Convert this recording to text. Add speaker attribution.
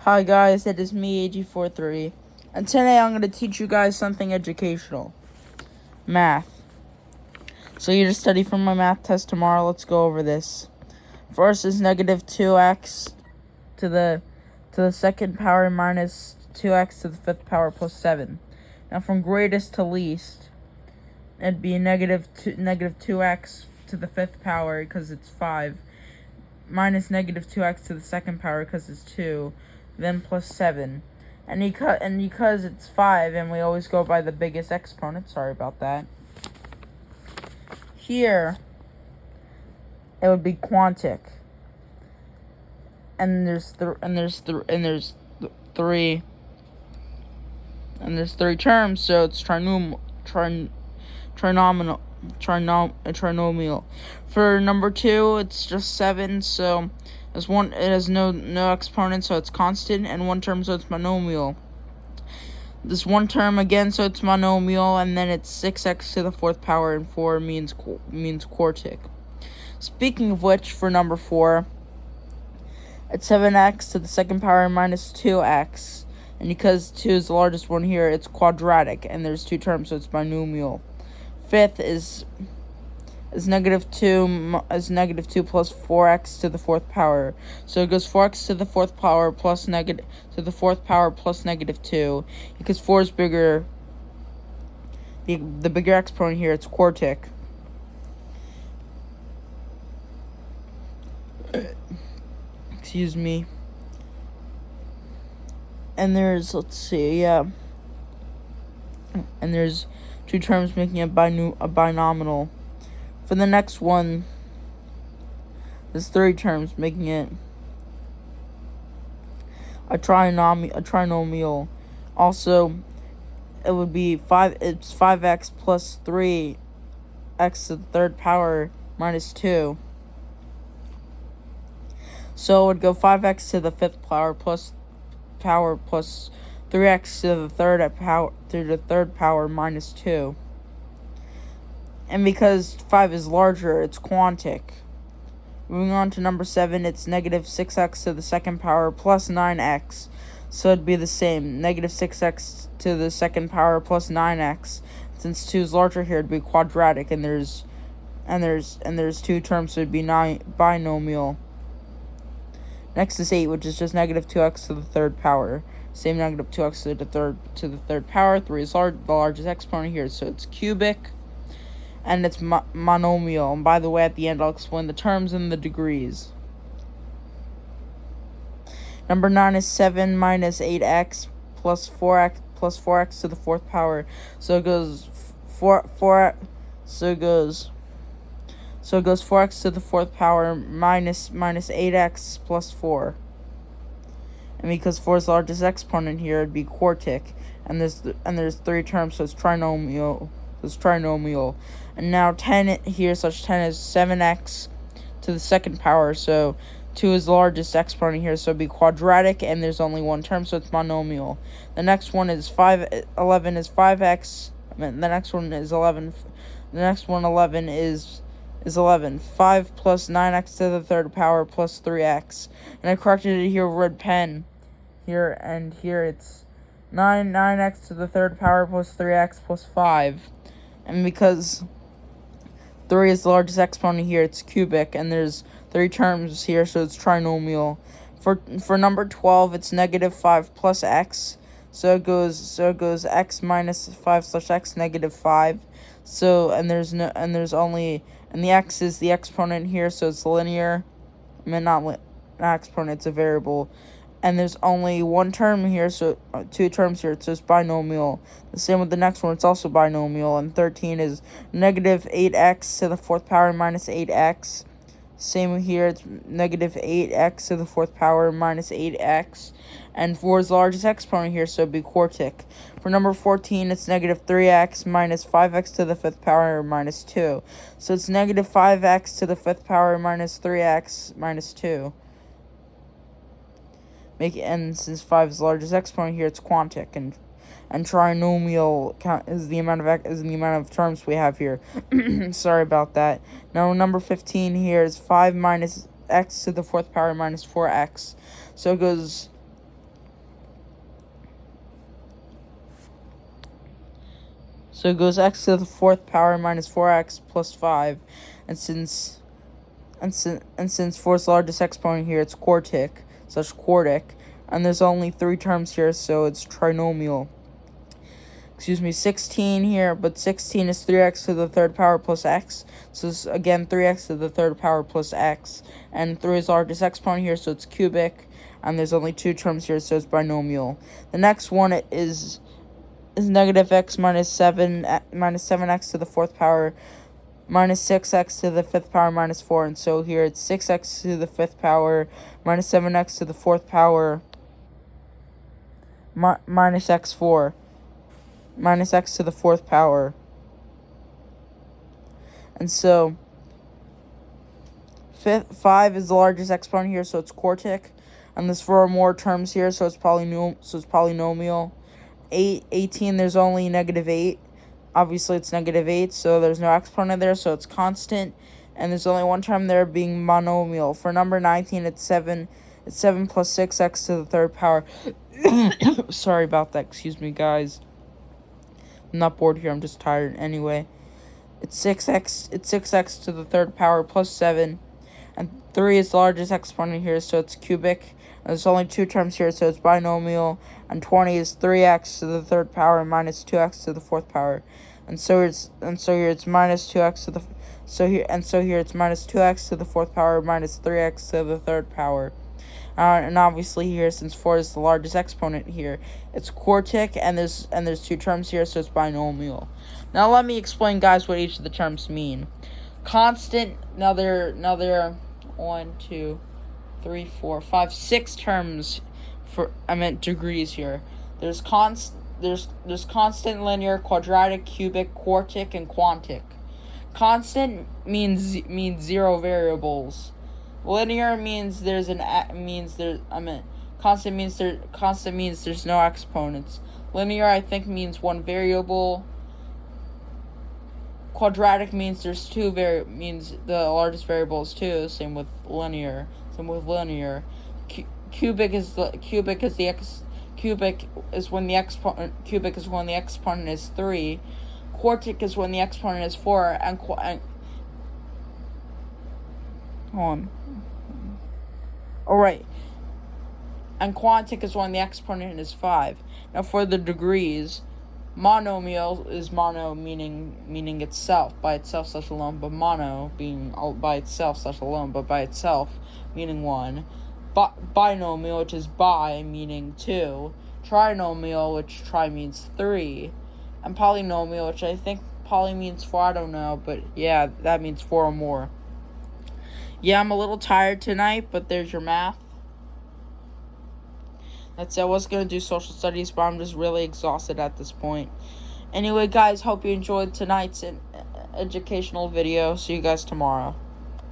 Speaker 1: Hi guys, it is me, Ag43, and today I'm going to teach you guys something educational. Math. So you just study for my math test tomorrow. Let's go over this. First is negative 2x to the second power minus 2x to the fifth power plus 7. Now from greatest to least, it'd be negative 2x to the fifth power because it's 5, minus negative 2x to the second power because it's 2, then plus 7. And because it's 5 and we always go by the biggest exponent, sorry about that. Here it would be quantic. And there's three terms, so it's trinomial. For number 2, it's just 7, so it has no exponent, so it's constant, and one term, so it's monomial. This one term again, so it's monomial, and then it's 6x to the fourth power, and 4 means quartic. Speaking of which, for number 4, it's 7x to the second power minus 2x, and because 2 is the largest one here, it's quadratic, and there's 2 terms, so it's binomial. Fifth is negative 2 plus 4x to the fourth power. So it goes 4x to the fourth power plus negative 2. Because 4 is bigger, the bigger exponent here, it's quartic. Excuse me. And there's, and there's 2 terms making a binominal. For the next one, there's 3 terms making it a trinomial. Also, it would be 5x plus 3x to the third power minus 2. So it would go 5x to the fifth power plus 3x to the third power minus 2. And because 5 is larger, it's quantic. Moving on to number 7, it's negative 6x to the second power plus 9x. So it'd be the same, negative 6x to the second power plus 9x. Since 2 is larger here, it'd be quadratic, and there's 2 terms, so it'd be binomial. Next is 8, which is just negative 2x to the third power. Same, negative 2x to the third power. 3 is the largest exponent here, so it's cubic. And it's monomial. And by the way, at the end, I'll explain the terms and the degrees. Number 9 is 7 minus 8x plus 4x to the fourth power. So it goes 4x to the fourth power minus 8x plus 4. And because 4 is the largest exponent here, it'd be quartic. And there's 3 terms, so it's trinomial. And now 10 here, such 10 is 7x to the second power, so 2 is the largest exponent here, so it'd be quadratic, and there's only 1 term, so it's monomial. The next one is 11 is 5x. The next one is 11. The next one, 11, is 11. 5 plus 9x to the third power plus 3x. And I corrected it here with red pen. Here it's 9x to the third power plus 3x plus 5. And because 3 is the largest exponent here, it's cubic, and there's 3 terms here, so it's trinomial. For number 12, it's negative 5 plus x. So it goes x minus 5 slash x negative 5. So and the x is the exponent here, so it's linear. I mean, not exponent, it's a variable. And there's only 1 term here, so 2 terms here, so it's binomial. The same with the next one, it's also binomial. And 13 is negative 8x to the fourth power minus 8x. Same here, it's negative 8x to the fourth power minus 8x. And 4 is the largest exponent here, so it'd be quartic. For number 14, it's negative 3x minus 5x to the fifth power minus 2. So it's negative 5x to the fifth power minus 3x minus 2. And since 5 is the largest exponent here, it's quantic, and trinomial is the amount of terms we have here. Sorry about that. Now number 15 here is 5 minus x to the fourth power minus 4x. So it goes So it goes x to the fourth power minus 4x plus 5. And since fourth's largest exponent here, it's quartic, so it's quartic. And there's only 3 terms here, so it's trinomial. 16 here, but 16 is 3x to the third power plus x. So it's, again, 3x to the third power plus x. And 3 is the largest exponent here, so it's cubic. And there's only 2 terms here, so it's binomial. The next one is negative x minus 7x to the fourth power minus 6x to the fifth power minus 4. And so here it's 6x to the fifth power minus 7x to the fourth power minus x4. Minus x to the fourth power. And so 5 is the largest exponent here, so it's quartic. And there's 4 more terms here, so it's polynomial. 18, there's only negative 8. Obviously, it's negative 8, so there's no exponent there, so it's constant. And there's only 1 term there being monomial. For number 19, it's 7. It's 7 plus 6x to the third power. Sorry about that. Excuse me, guys. I'm not bored here. I'm just tired. Anyway, it's 6x. It's 6x to the third power plus 7. And 3 is the largest exponent here, so it's cubic. And there's only 2 terms here, so it's binomial. And 20 is 3x to the third power minus 2x to the fourth power. And so here it's minus 2x to the here it's minus 2x to the fourth power minus 3x to the third power. And obviously here, since 4 is the largest exponent here, it's quartic, and there's 2 terms here, so it's binomial. Now let me explain, guys, what each of the terms mean. Constant. Now there are 1, 2, 3, 4, 5, 6 terms for degrees here. There's constant, linear, quadratic, cubic, quartic, and quantic. Constant means 0 variables. Linear means constant means there's no exponents. Linear, I think, means 1 variable. Quadratic means there's means the largest variable is 2. Same with linear. Cubic is when the exponent is 3. Quartic is when the exponent is 4, and hold on. Alright. And quantic is when the exponent is 5. Now for the degrees, monomial is mono meaning itself, by itself slash alone, but mono being by itself slash alone, but by itself meaning 1. Binomial, which is bi meaning 2. Trinomial, which tri means 3. And polynomial, which I think poly means 4, I don't know, but yeah, that means 4 or more. Yeah, I'm a little tired tonight, but there's your math. That's it. I was going to do social studies, but I'm just really exhausted at this point. Anyway, guys, hope you enjoyed tonight's educational video. See you guys tomorrow.